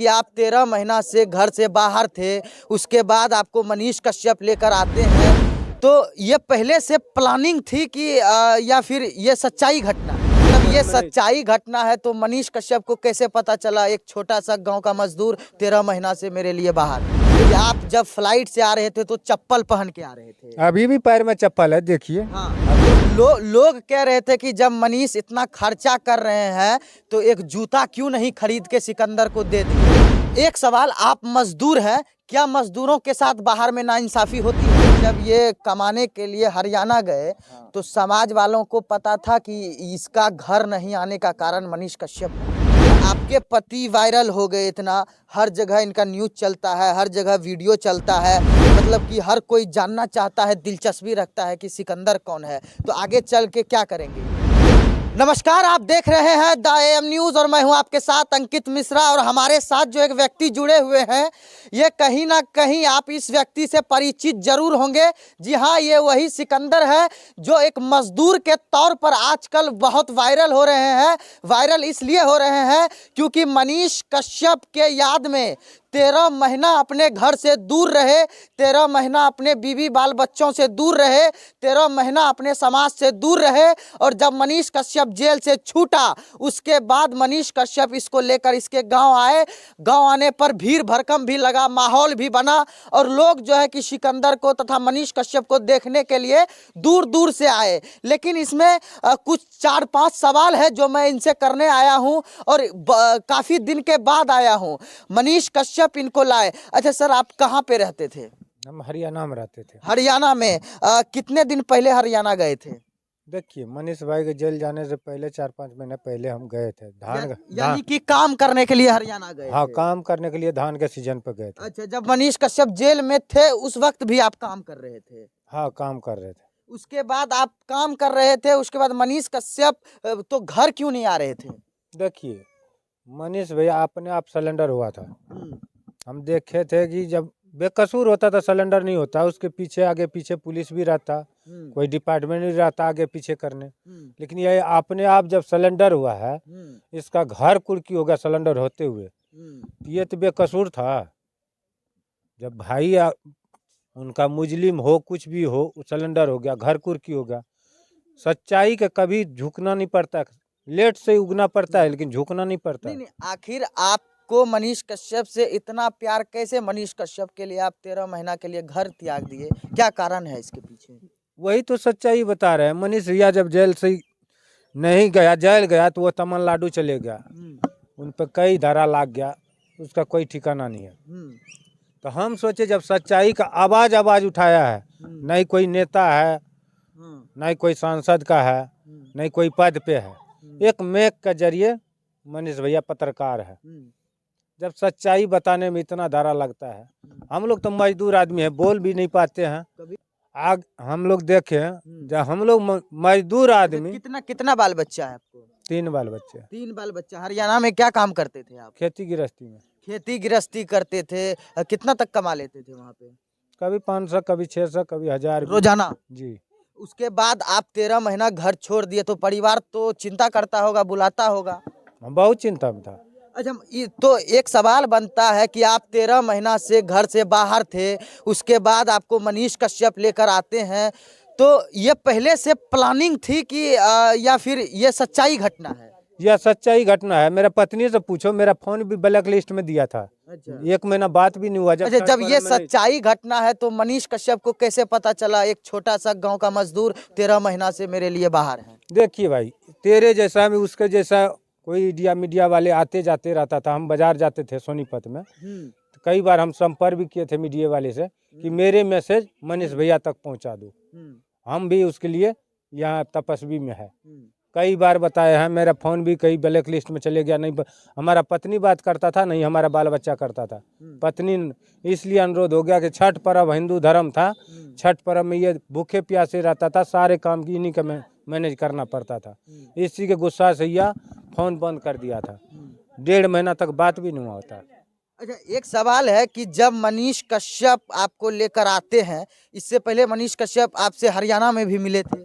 कि आप 13 महीना से घर से बाहर थे, उसके बाद आपको मनीष कश्यप लेकर आते हैं, तो ये पहले से प्लानिंग थी कि या फिर ये सच्चाई घटना? मतलब ये सच्चाई घटना है तो मनीष कश्यप को कैसे पता चला, एक छोटा सा गांव का मजदूर 13 महीना से मेरे लिए बाहर? तो आप जब फ्लाइट से आ रहे थे तो चप्पल पहन के आ रहे थे? अभी भी पैर में चप्पल है, देखिए। हाँ, लोग कह रहे थे कि जब मनीष इतना खर्चा कर रहे हैं तो एक जूता क्यों नहीं खरीद के सिकंदर को दे दिए। एक सवाल, आप मजदूर हैं, क्या मजदूरों के साथ बाहर में नाइंसाफी होती है? जब ये कमाने के लिए हरियाणा गए तो समाज वालों को पता था कि इसका घर नहीं आने का कारण मनीष कश्यप है। आपके पति वायरल हो गए इतना, हर जगह इनका न्यूज चलता है, हर जगह वीडियो चलता है, मतलब कि हर कोई जानना चाहता है, दिलचस्पी रखता है कि सिकंदर कौन है। तो आगे चल के क्या करेंगे? नमस्कार, आप देख रहे हैं द AM न्यूज और मैं हूं आपके साथ अंकित मिश्रा। और हमारे साथ जो एक व्यक्ति जुड़े हुए हैं, ये कहीं ना कहीं आप इस व्यक्ति से परिचित जरूर होंगे। जी हाँ, ये वही सिकंदर है जो एक मजदूर के तौर पर आजकल बहुत वायरल हो रहे हैं। वायरल इसलिए हो रहे हैं क्योंकि मनीष कश्यप के याद में 13 महीना अपने घर से दूर रहे, 13 महीना अपने बीवी बाल बच्चों से दूर रहे, 13 महीना अपने समाज से दूर रहे। और जब मनीष कश्यप जेल से छूटा, उसके बाद मनीष कश्यप इसको लेकर इसके गांव आए। गांव आने पर भीड़ भड़कम भी लगा, माहौल भी बना और लोग जो है कि सिकंदर को तथा मनीष कश्यप को देखने के लिए दूर दूर से आए। लेकिन इसमें कुछ 4-5 सवाल है जो मैं इनसे करने आया हूं और काफ़ी दिन के बाद आया हूं। मनीष कश्यप इनको लाए। अच्छा सर, आप कहाँ पे रहते थे? हम हरियाणा में रहते थे। हरियाणा में कितने दिन पहले हरियाणा गए थे? देखिए, मनीष भाई के जेल जाने से पहले 4-5 महीने पहले हम गए थे। यानी कि काम करने के लिए हरियाणा गए हाँ, थे? काम करने के लिए धान के सीजन पे गए थे। अच्छा, जब मनीष कश्यप जेल में थे उस वक्त भी आप काम कर रहे थे? हाँ, काम कर रहे थे। उसके बाद आप काम कर रहे थे, उसके बाद मनीष कश्यप तो घर क्यों नहीं आ रहे थे? देखिए, मनीष भैया अपने आप सिलेंडर हुआ था। हम देखे थे कि जब बेकसूर होता था सिलेंडर नहीं होता, उसके पीछे आगे पीछे पुलिस भी रहता, कोई डिपार्टमेंट नहीं रहता आगे पीछे करने। लेकिन ये अपने आप जब सिलेंडर हुआ है, इसका घर कुर्की हो गया सिलेंडर होते हुए। ये तो बेकसूर था। जब भाई उनका मुजलिम हो, कुछ भी हो, सिलेंडर हो गया, घर कुर्की हो गया। सच्चाई का कभी झुकना नहीं पड़ता, लेट से उगना पड़ता है लेकिन झुकना नहीं पड़ता। नहीं, आखिर आपको मनीष कश्यप से इतना प्यार कैसे? मनीष कश्यप के लिए आप 13 महीना के लिए घर त्याग दिए, क्या कारण है इसके पीछे? वही तो सच्चाई बता रहे हैं। मनीष भैया जब जेल से नहीं गया, जेल गया तो वो तमिलनाडु चले गया, उन पर कई धारा लाग गया, उसका कोई ठिकाना नहीं है। तो हम सोचे जब सच्चाई का आवाज उठाया है, नहीं कोई नेता है, नहीं कोई सांसद का है, नहीं कोई पद पे है, एक मेक के जरिए मनीष भैया पत्रकार है। जब सच्चाई बताने में इतना धारा लगता है, हम लोग तो मजदूर आदमी है, बोल भी नहीं पाते हैं। आग हम लोग देखे जब हम लोग मजदूर आदमी। कितना बाल बच्चा है आपको? 3 बाल बच्चे। 3 बाल बच्चा। हरियाणा में क्या काम करते थे आप? खेती गृहस्थी में। खेती गृहस्थी करते थे। कितना तक कमा लेते थे वहाँ पे? कभी 500, कभी 600, कभी 1000 रोजाना? जी। उसके बाद आप 13 महीना घर छोड़ दिए तो परिवार तो चिंता करता होगा, बुलाता होगा? बहुत चिंता में था। अच्छा, तो एक सवाल बनता है कि आप 13 महीना से घर से बाहर थे, उसके बाद आपको मनीष कश्यप लेकर आते हैं, तो ये पहले से प्लानिंग थी कि या फिर ये सच्चाई घटना है? यह सच्चाई घटना है। मेरा पत्नी से पूछो, मेरा फोन भी ब्लैक लिस्ट में दिया था। अच्छा। 1 महीना बात भी नहीं हुआ। जब ये सच्चाई घटना है तो मनीष कश्यप को कैसे पता चला एक छोटा सा गांव का मजदूर 13 महीना से मेरे लिए बाहर है? देखिए भाई, तेरे जैसा में उसके जैसा कोई मीडिया वाले आते जाते रहता था। हम बाजार जाते थे सोनीपत में, तो कई बार हम संपर्क भी किए थे मीडिया वाले से कि मेरे मैसेज मनीष भैया तक पहुंचा दो। हम भी उसके लिए यहाँ तपस्वी में है, कई बार बताया है। मेरा फ़ोन भी कई ब्लैक लिस्ट में चले गया। नहीं हमारा पत्नी बात करता था, नहीं हमारा बाल बच्चा करता था। पत्नी इसलिए अनुरोध हो गया कि छठ पर्व हिंदू धर्म था, छठ पर्व में ये भूखे प्यासे रहता था, सारे काम की इन्हीं का मैनेज करना पड़ता था। इसी के गुस्सा से यह फ़ोन बंद कर दिया था। 1.5 महीना तक बात भी नहीं होता। अच्छा, एक सवाल है कि जब मनीष कश्यप आपको लेकर आते हैं, इससे पहले मनीष कश्यप आपसे हरियाणा में भी मिले थे?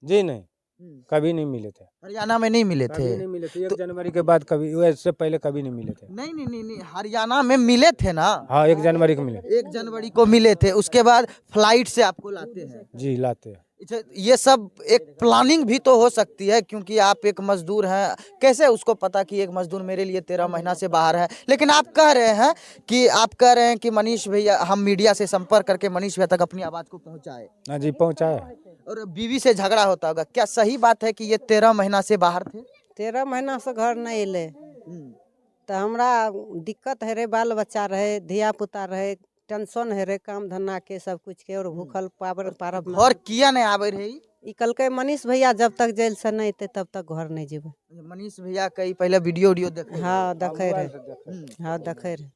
जी नहीं। कभी नहीं मिले थे, हरियाणा में नहीं मिले कभी थे? नहीं मिले थे। 1 जनवरी के बाद कभी, इससे पहले कभी नहीं मिले थे। नहीं नहीं नहीं नहीं, हरियाणा में मिले थे ना? हाँ, 1 जनवरी को मिले। 1 जनवरी को मिले थे, उसके बाद फ्लाइट से आपको लाते हैं। जी, लाते हैं। अच्छा, ये सब एक प्लानिंग भी तो हो सकती है, क्योंकि आप एक मजदूर हैं, कैसे उसको पता कि एक मजदूर मेरे लिए 13 महीना से बाहर है? लेकिन आप कह रहे हैं कि मनीष भैया, हम मीडिया से संपर्क करके मनीष भैया तक अपनी आवाज को पहुंचाए, हाँ जी, पहुँचाया। और बीवी से झगड़ा होता होगा, क्या सही बात है कि ये 13 महीना से बाहर थे? 13 महीना से घर नहीं अले तो हमरा दिक्कत है रे, बाल बच्चा रहे, धिया पुता रहे, टेंशन है रे, काम धंधा के सब कुछ के, और भूखल पावर पारब घर किया नहीं आवे रही? ई कल के मनीष भैया जब तक जेल से नहीं थे तब तक घर नहीं जेबे। मनीष भैया कई पहले वीडियो देखे? हाँ देखे रहे, हाँ देखे रहे।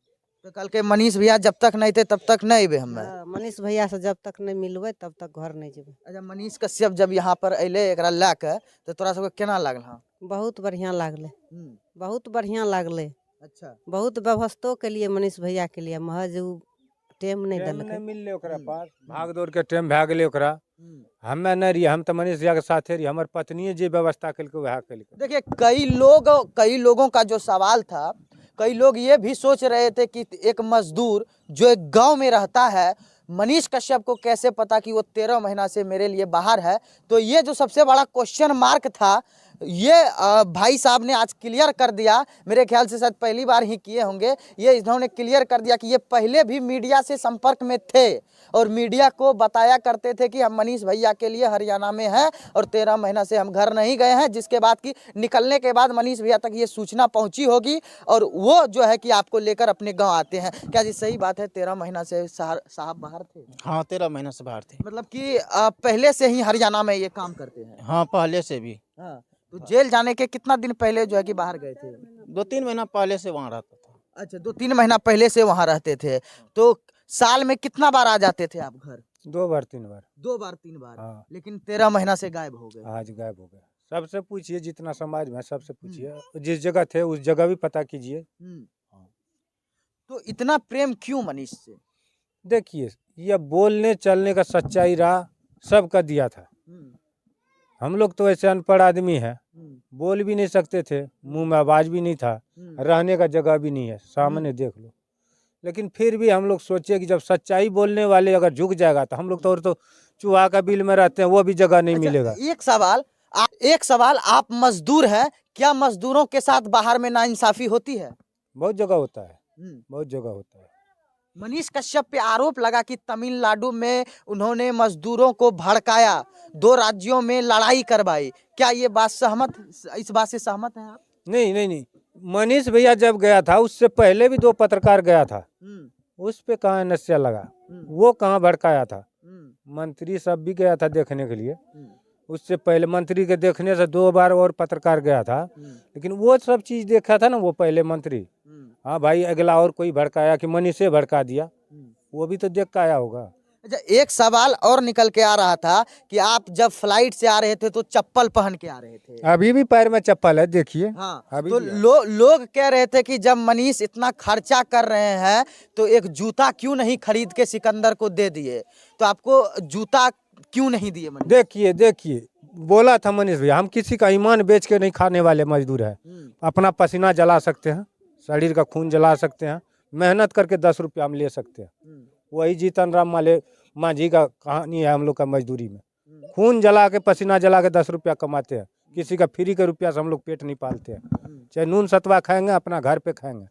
तो कल के मनीष भैया जब तक नहीं थे तब तक नहीं अबे हमें। हाँ, मनीष भैया से जब तक नहीं मिलबे तब तक घर नहीं जेबे। अच्छा, मनीष कश्यप जब यहाँ पर अले एकरा लाके, तो तोरा सबके केना लागल? हाँ, बहुत बढ़िया लागले, बहुत बढ़िया लागले। अच्छा, बहुत व्यवस्थो के लिए मनीष भैया के लिए, महज उ टेम नहीं टाइम दलके। नहीं मिलले ओकरा पास, भाग दौड़ के टाइम भए गेलै ओकरा। हमें नहीं रही, हम तो मनीष भैया के साथे रही, हमर पत्नी जे व्यवस्था कल वह कल। देखिए, कई लोगों का जो सवाल था, कई लोग ये भी सोच रहे थे कि एक मजदूर जो एक गांव में रहता है, मनीष कश्यप को कैसे पता कि वो 13 महीना से मेरे लिए बाहर है? तो ये जो सबसे बड़ा क्वेश्चन मार्क था, ये भाई साहब ने आज क्लियर कर दिया। मेरे ख्याल से शायद पहली बार ही किए होंगे, ये इन्होंने क्लियर कर दिया कि ये पहले भी मीडिया से संपर्क में थे और मीडिया को बताया करते थे कि हम मनीष भैया के लिए हरियाणा में हैं और 13 महीना से हम घर नहीं गए हैं, जिसके बाद कि निकलने के बाद मनीष भैया तक ये सूचना पहुंची होगी और वो जो है कि आपको लेकर अपने गाँव आते हैं। क्या जी सही बात है, 13 महीना से साहब बाहर थे? हाँ, 13 महीना से बाहर थे। मतलब कि पहले से ही हरियाणा में ये काम करते हैं? हाँ, पहले से भी। हाँ, तो जेल जाने के कितना दिन पहले जो है कि बाहर गए थे? 2-3 महीना पहले से वहाँ रहता था। अच्छा, 2-3 महीना पहले से वहां रहते थे। तो साल में कितना बार आ जाते थे आप घर? 2 बार 3 बार। 2 बार 3 बार? हाँ। लेकिन 13 महीना से गायब हो गए। आज गायब हो गया। सबसे पूछिए, जितना समाज में सबसे पूछिए, जिस जगह थे उस जगह भी पता कीजिए। तो इतना प्रेम क्यों मनीष से? देखिए, ये बोलने चलने का सच्चाई रहा, सबका दिया था। हम लोग तो ऐसे अनपढ़ आदमी हैं, बोल भी नहीं सकते थे, मुंह में आवाज भी नहीं था, रहने का जगह भी नहीं है, सामने देख लो। लेकिन फिर भी हम लोग सोचे कि जब सच्चाई बोलने वाले अगर झुक जाएगा तो हम लोग तो चूहा का बिल में रहते हैं, वो भी जगह नहीं मिलेगा। एक सवाल, आप मजदूर हैं, क्या मजदूरों के साथ बाहर में नाइंसाफी होती है? बहुत जगह होता है, बहुत जगह होता है। मनीष कश्यप पे आरोप लगा कि तमिलनाडु में उन्होंने मजदूरों को भड़काया, 2 राज्यों में लड़ाई करवाई। क्या ये बात इस बात से सहमत हैं आप? नहीं, मनीष भैया जब गया था उससे पहले भी 2 पत्रकार गया था, उस पे कहाँ नशा लगा, वो कहाँ भड़काया था? मंत्री सब भी गया था देखने के लिए, उससे पहले मंत्री के देखने से 2 बार और पत्रकार गया था, लेकिन वो सब चीज देखा था ना वो पहले मंत्री। हाँ भाई, अगला और कोई भड़काया कि मनीषे भड़का दिया, वो भी तो देख के आया होगा। अच्छा, एक सवाल और निकल के आ रहा था कि आप जब फ्लाइट से आ रहे थे तो चप्पल पहन के आ रहे थे। अभी भी पैर में चप्पल है, देखिए। हाँ, अभी तो भी है। लोग कह रहे थे कि जब मनीष इतना खर्चा कर रहे हैं तो एक जूता क्यों नहीं खरीद के सिकंदर को दे दिए? तो आपको जूता क्यों नहीं दिए मनीष? देखिए, बोला था मनीष भैया, हम किसी का ईमान बेच के नहीं खाने वाले मजदूर है। अपना पसीना जला सकते हैं, शरीर का खून जला सकते हैं, मेहनत करके 10 रुपया हम ले सकते हैं। वही जीतन राम मांझी का कहानी है हम लोग का मजदूरी में। खून जला के, पसीना जला के 10 रुपया कमाते हैं। किसी का फ्री के रुपया से हम लोग पेट नहीं पालते हैं। चाहे नून सतवा खाएंगे, अपना घर पे खाएंगे,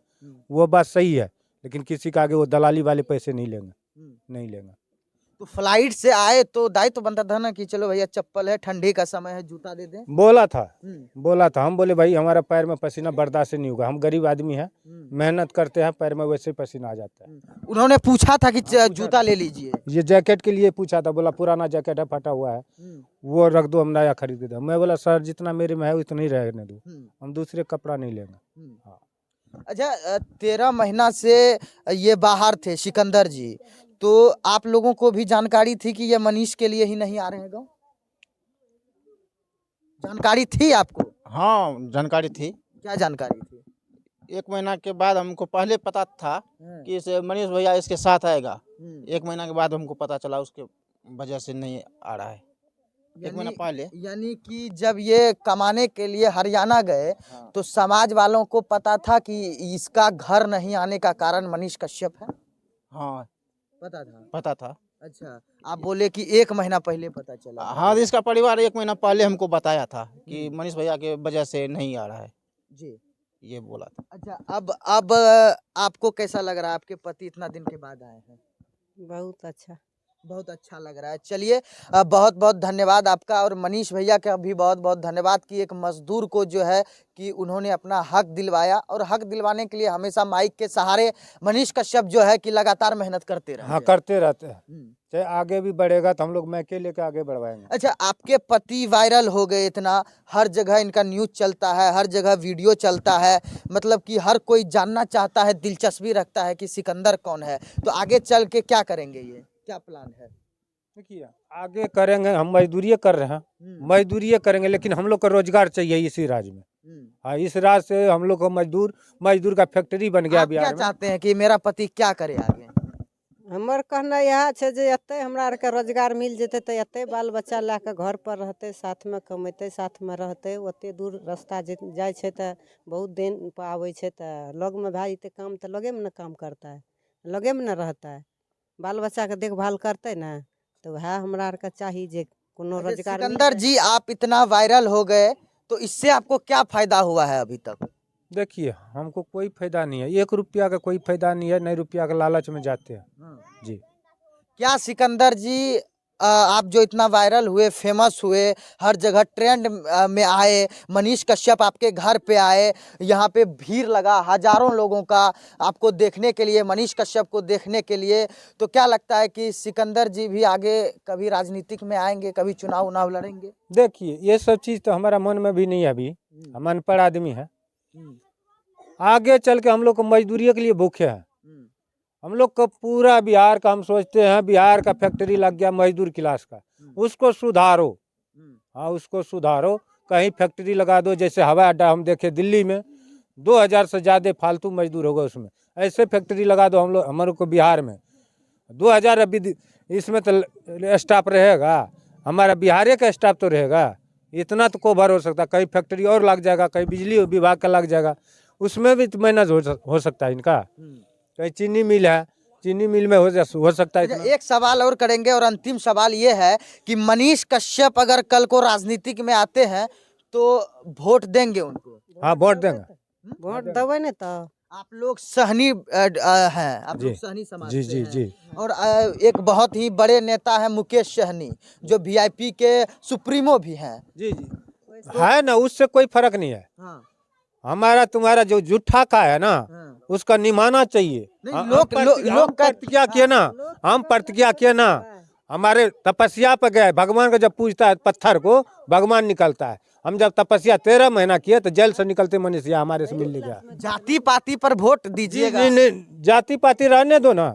वो बात सही है, लेकिन किसी का आगे वो दलाली वाले पैसे नहीं लेंगे। तो फ्लाइट से आए तो दायित्व बनता था ना कि चलो भैया चप्पल है, ठंडी का समय है, जूता दे दें। बोला था, हम बोले भाई हमारा पैर में पसीना बर्दाश्त नहीं होगा, हम गरीब आदमी हैं, मेहनत करते हैं, पैर में वैसे पसीना आ जाता है। उन्होंने पूछा था कि जूता ले लीजिए। ये जैकेट के लिए पूछा था, बोला पुराना जैकेट है, फटा हुआ है, वो रख दो, हम नया खरीद के दो। मैं बोला सर जितना मेरे में है उतना ही रहने दो, हम दूसरे कपड़ा नहीं लेंगे। हाँ। अच्छा, 13 महीना से ये बाहर थे सिकंदर जी, तो आप लोगों को भी जानकारी थी कि ये मनीष के लिए ही नहीं आ रहे हैं गाँव? जानकारी थी आपको? हाँ, जानकारी थी। क्या जानकारी थी? 1 महीना के बाद हमको पहले पता था कि इसे मनीष भैया इसके साथ आएगा। 1 महीना के बाद हमको पता चला उसके वजह से नहीं आ रहा है। एक महीना पहले। यानी कि जब ये कमाने के लिए हरियाणा गए तो समाज वालों को पता था कि इसका घर नहीं आने का कारण मनीष कश्यप है? हाँ पता था। पता था। अच्छा, आप बोले कि 1 महीना पहले पता चला। हाँ इसका परिवार 1 महीना पहले हमको बताया था कि मनीष भैया के वजह से नहीं आ रहा है, जी। ये बोला था। अच्छा, अब आपको कैसा लग रहा है? आपके पति इतना दिन के बाद आए हैं। बहुत अच्छा। बहुत अच्छा लग रहा है। चलिए, बहुत बहुत धन्यवाद आपका, और मनीष भैया का भी बहुत बहुत धन्यवाद कि एक मजदूर को जो है कि उन्होंने अपना हक दिलवाया, और हक दिलवाने के लिए हमेशा माइक के सहारे मनीष कश्यप जो है कि लगातार मेहनत करते रहे। हाँ करते रहते हैं, हम्म। चाहे आगे भी बढ़ेगा तो हम लोग मैके लेके आगे बढ़वाएंगे। अच्छा, आपके पति वायरल हो गए इतना, हर जगह इनका न्यूज चलता है, हर जगह वीडियो चलता है, मतलब कि हर कोई जानना चाहता है, दिलचस्पी रखता है कि सिकंदर कौन है। तो आगे चल के क्या करेंगे, ये क्या प्लान है? देखिए आगे करेंगे, हम मजदूरी कर रहे हैं, मजदूरी करेंगे, लेकिन हम लोग को रोजगार चाहिए इसी राज्य में। हाँ, इस राज्य से हम लोग को मजदूर का फैक्ट्री बन गया आप क्या बिहार में। चाहते हैं कि मेरा पति क्या करे आगे? हमर कहना यह है जे एते हमरा आर के रोजगार मिल जेते तो एते बाल बच्चा ला के घर पर रहते, साथ में कमेते, साथ में रहते। ओते दूर रास्ता जाय छे तो बहुत दिन पर आवे छे, तो लग में भाई ते काम तो लगे में न काम करता है, लगे में न रहता है, बाल बच्चा के देखभाल करते ना, तो वह हमरा आर के चाहिए जे कोनो रोजगार मिल सिकंदर जाए। जी, आप इतना वायरल हो गए तो इससे आपको क्या फायदा हुआ है अभी तक? देखिए हमको कोई फायदा नहीं है, 1 रुपया का कोई फायदा नहीं है, नहीं रुपया के लालच में जाते हैं जी। क्या सिकंदर जी, आप जो इतना वायरल हुए, फेमस हुए, हर जगह ट्रेंड में आए, मनीष कश्यप आपके घर पे आए, यहाँ पे भीड़ लगा हजारों लोगों का आपको देखने के लिए, मनीष कश्यप को देखने के लिए, तो क्या लगता है कि सिकंदर जी भी आगे कभी राजनीतिक में आएंगे, कभी चुनाव उनाव लड़ेंगे? देखिए ये सब चीज़ तो हमारा मन में भी नहीं है, अभी हम अनपढ़ आदमी है। आगे चल के हम लोग को मजदूरी के लिए भूखे हैं। हम लोग को पूरा बिहार का हम सोचते हैं, बिहार का फैक्ट्री लग गया मजदूर क्लास का, उसको सुधारो। हाँ उसको सुधारो, कहीं फैक्ट्री लगा दो, जैसे हवाई अड्डा हम देखे दिल्ली में 2000 से ज़्यादा फालतू मजदूर होगा उसमें, ऐसे फैक्ट्री लगा दो हम लोग हमारे को बिहार में 2000 अभी इसमें तो स्टाफ रहेगा, हमारा बिहार का स्टाफ तो रहेगा, इतना तो कवर हो सकता है। कहीं फैक्ट्री और लग जाएगा, कहीं बिजली विभाग का लग जाएगा, उसमें भी तो मैनेज हो सकता है इनका। कहीं चीनी मिल है, चीनी मिल में हो सकता है इतना। एक सवाल और करेंगे, और अंतिम सवाल ये है कि मनीष कश्यप अगर कल को राजनीतिक में आते हैं तो वोट देंगे उनको? हाँ वोट देंगे, वोट देवे ने तो आप लोग सहनी हैं, आप लोग जी सहनी समाज जी से जी हैं। जी और एक बहुत ही बड़े नेता है मुकेश सहनी, जो वीआईपी के सुप्रीमो भी हैं। जी जी है ना, उससे कोई फर्क नहीं है। हाँ। हमारा तुम्हारा जो जुट्ठा का है ना, हाँ। उसका निमाना चाहिए। नहीं, हम लोग प्रतिज्ञा किए ना, हम प्रतिज्ञा किए ना, हमारे तपस्या पर गए, भगवान को जब पूछता है पत्थर को भगवान निकलता है। हम जब तपस्या 13 महीना किए तो जेल से निकलते मनीष हमारे से मिल गया। जाति पाति पर वोट दीजिएगा। नहीं, जाति पाति रहने दो ना।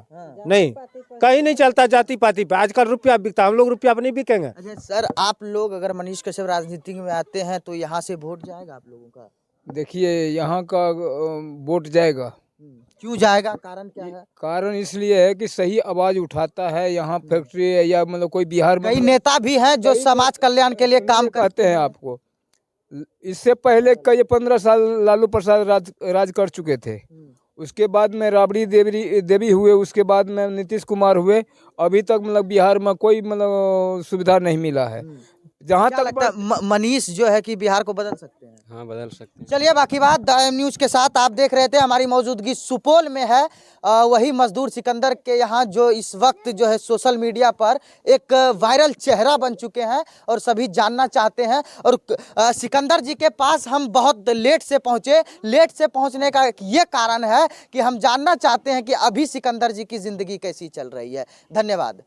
नहीं, कहीं नहीं चलता जाति पाति पे, आजकल रुपया बिकता, हम लोग रुपया पर नहीं बिकेंगे। अच्छा सर, आप लोग अगर मनीष कश्यप राजनीति में आते हैं तो यहाँ से वोट जाएगा आप लोगों का? देखिए यहाँ का वोट जाएगा। क्यों जाएगा, कारण क्या है? कारण इसलिए है कि सही आवाज उठाता है, यहाँ फैक्ट्री है या मतलब कोई बिहार में कई नेता भी हैं जो समाज कल्याण के लिए काम करते हैं। आपको इससे पहले कई 15 साल लालू प्रसाद राज कर चुके थे, उसके बाद में राबड़ी देवी हुए, उसके बाद में नीतीश कुमार हुए, अभी तक मतलब बिहार में कोई मतलब सुविधा नहीं मिला है। जहाँ क्या तक लगता है मनीष जो है कि बिहार को बदल सकते हैं? हाँ बदल सकते हैं। चलिए, बाकी बात द न्यूज के साथ आप देख रहे थे। हमारी मौजूदगी सुपौल में है, वही मजदूर सिकंदर के यहाँ जो इस वक्त जो है सोशल मीडिया पर एक वायरल चेहरा बन चुके हैं और सभी जानना चाहते हैं। और सिकंदर जी के पास हम बहुत लेट से पहुँचे। लेट से पहुँचने का ये कारण है कि हम जानना चाहते हैं कि अभी सिकंदर जी की ज़िंदगी कैसी चल रही है। धन्यवाद।